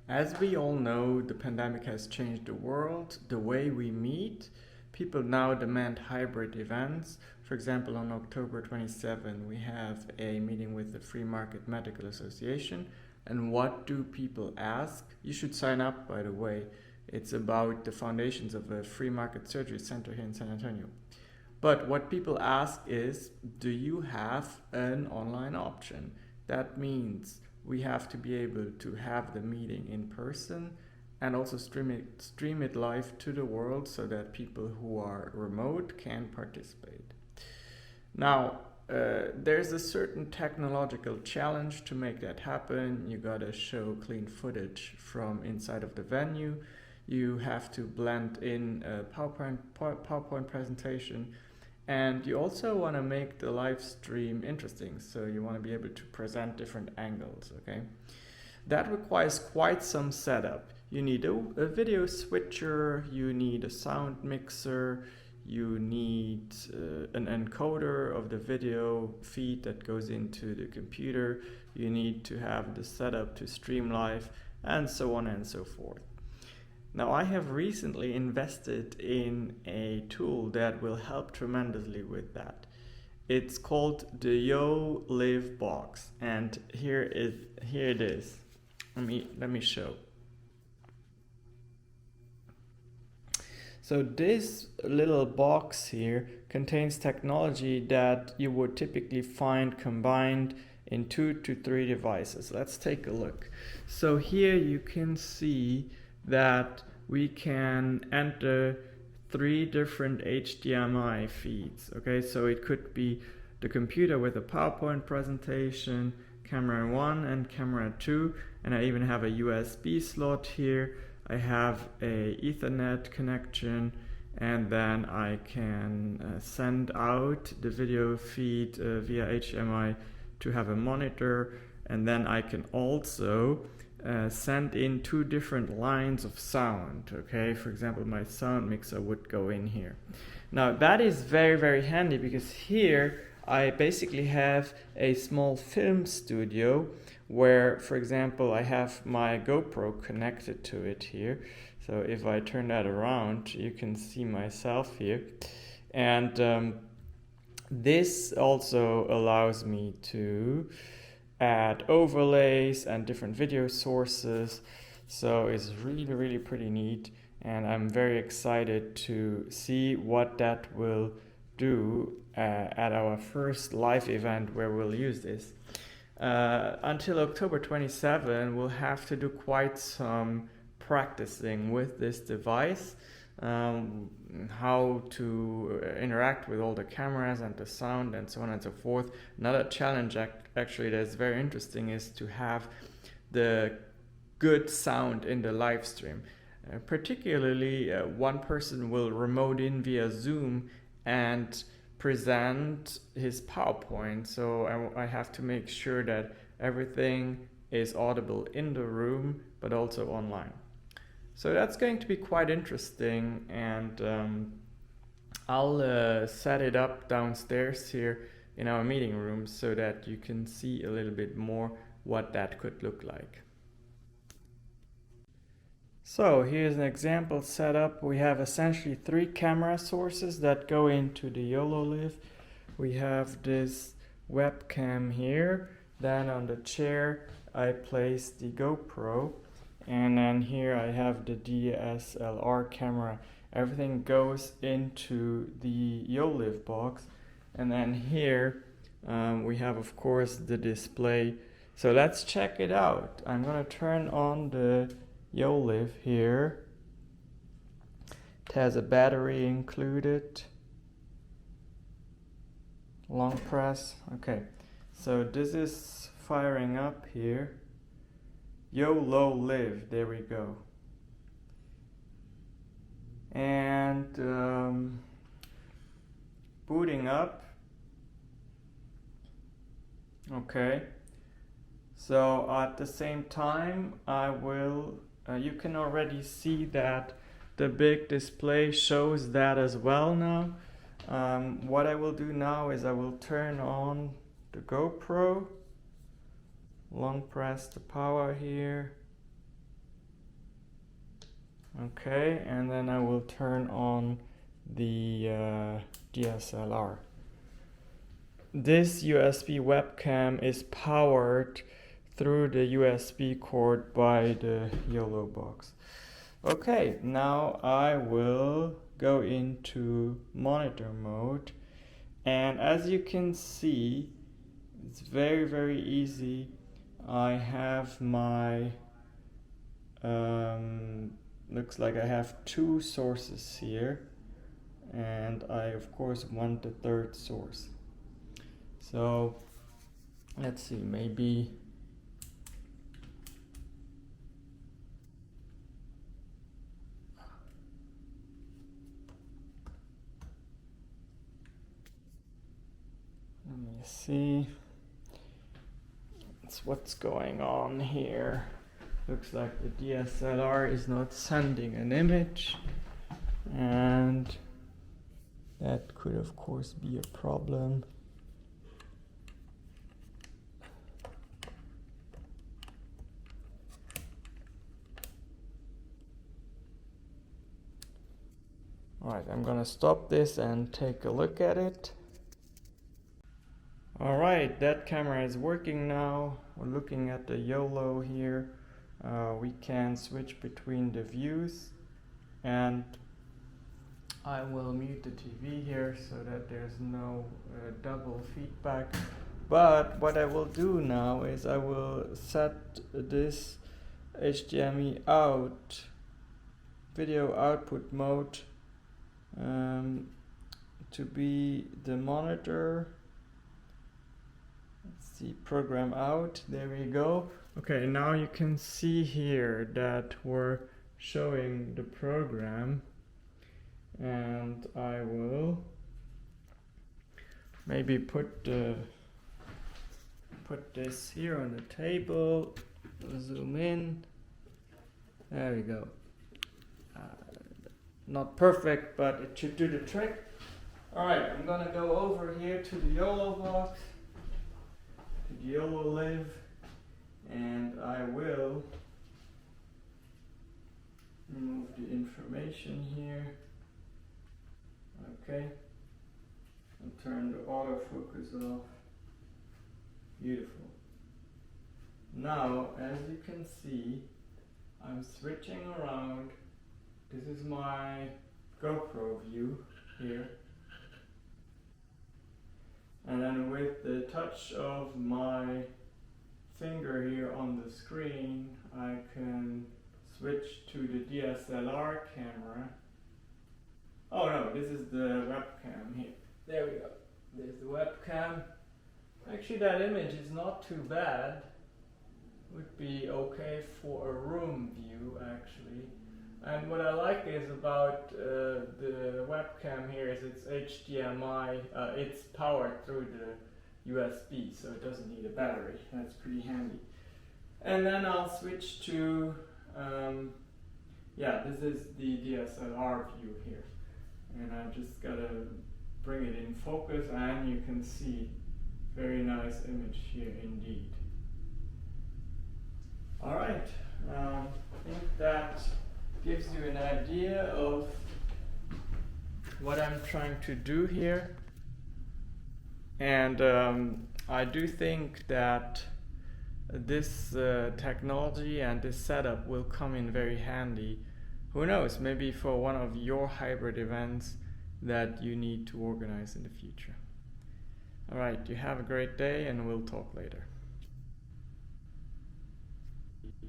As we all know, the pandemic has changed the world, the way we meet. People now demand hybrid events. For example, on October 27, we have a meeting with the Free Market Medical Association. And what do people ask? You should sign up, by the way. It's about the foundations of a free market surgery center here in San Antonio. But what people ask is, do you have an online option? That means we have to be able to have the meeting in person and also stream it live to the world so that people who are remote can participate. Now, there's a certain technological challenge to make that happen. You gotta show clean footage from inside of the venue. You have to blend in a PowerPoint presentation. And you also want to make the live stream interesting, so you want to be able to present different angles, okay? That requires quite some setup. You need a video switcher, you need a sound mixer, you need an encoder of the video feed that goes into the computer, you need to have the setup to stream live, and so on and so forth. Now, I have recently invested in a tool that will help tremendously with that. It's called the Yolobox, and here it is. Let me show. So this little box here contains technology that you would typically find combined in 2 to 3 devices. Let's take a look. So here you can see that we can enter 3 different HDMI feeds. Okay, so it could be the computer with a PowerPoint presentation, camera 1 and camera 2, and I even have a USB slot here. I have a Ethernet connection, and then I can send out the video feed via HDMI to have a monitor, and then I can also send in 2 different lines of sound. Okay, for example, my sound mixer would go in here. Now that is very, very handy, because here I basically have a small film studio where, for example, I have my GoPro connected to it here. So if I turn that around, you can see myself here. And this also allows me to add overlays and different video sources. So it's really, really pretty neat. And I'm very excited to see what that will do at our first live event where we'll use this. Until October 27, we'll have to do quite some practicing with this device, how to interact with all the cameras and the sound and so on and so forth. Another challenge actually that's very interesting is to have the good sound in the live stream. Particularly, one person will remote in via Zoom and present his PowerPoint, so I have to make sure that everything is audible in the room but also online. So that's going to be quite interesting, and I'll set it up downstairs here in our meeting room so that you can see a little bit more what that could look like. So here's an example setup. We have essentially 3 camera sources that go into the Yololive. We have this webcam here. Then on the chair I place the GoPro, and then here I have the DSLR camera. Everything goes into the Yolive box, and then here we have, of course, the display. So let's check it out. I'm gonna turn on the Yolive here. It has a battery included. Long press. Okay, so this is firing up here. Yololive, there we go. And booting up. Okay, so at the same time I will you can already see that the big display shows that as well now. What I will do now is I will turn on the GoPro, long press the power here, Okay, and then I will turn on the DSLR. This USB webcam is powered through the USB cord by the Yolobox. Okay, now I will go into monitor mode, and as you can see, it's very easy. I have my looks like I have two sources here, and I of course want the third source. So let's see, maybe let me see. That's what's going on here. Looks like the DSLR is not sending an image, and that could of course be a problem. Alright, I'm gonna stop this and take a look at it. Alright, that camera is working now. We're looking at the YOLO here. We can switch between the views, and I will mute the TV here so that there's no double feedback. But what I will do now is I will set this HDMI out, video output mode, to be the monitor. Let's see, program out, there we go. Okay, now you can see here that we're showing the program, and I will maybe put this here on the table, zoom in, there we go. Not perfect, but it should do the trick. Alright, I'm gonna go over here to the Yolobox, to the YOLO Live, and I will remove the information here. Okay, and turn the autofocus off. Beautiful. Now, as you can see, I'm switching around. This is my GoPro view here. And then with the touch of my finger here on the screen, I can switch to the DSLR camera. Oh no, this is the webcam here. There we go. There's the webcam. Actually, that image is not too bad. Would be okay for a room view, actually. And what I like is about the webcam here is it's HDMI, it's powered through the USB, so it doesn't need a battery. That's pretty handy. And then I'll switch to, yeah, this is the DSLR view here. And I just gotta bring it in focus, and you can see very nice image here indeed. Alright, I think that gives you an idea of what I'm trying to do here, and I do think that this technology and this setup will come in very handy. Who knows, maybe for one of your hybrid events that you need to organize in the future. Alright, you have a great day, and we'll talk later.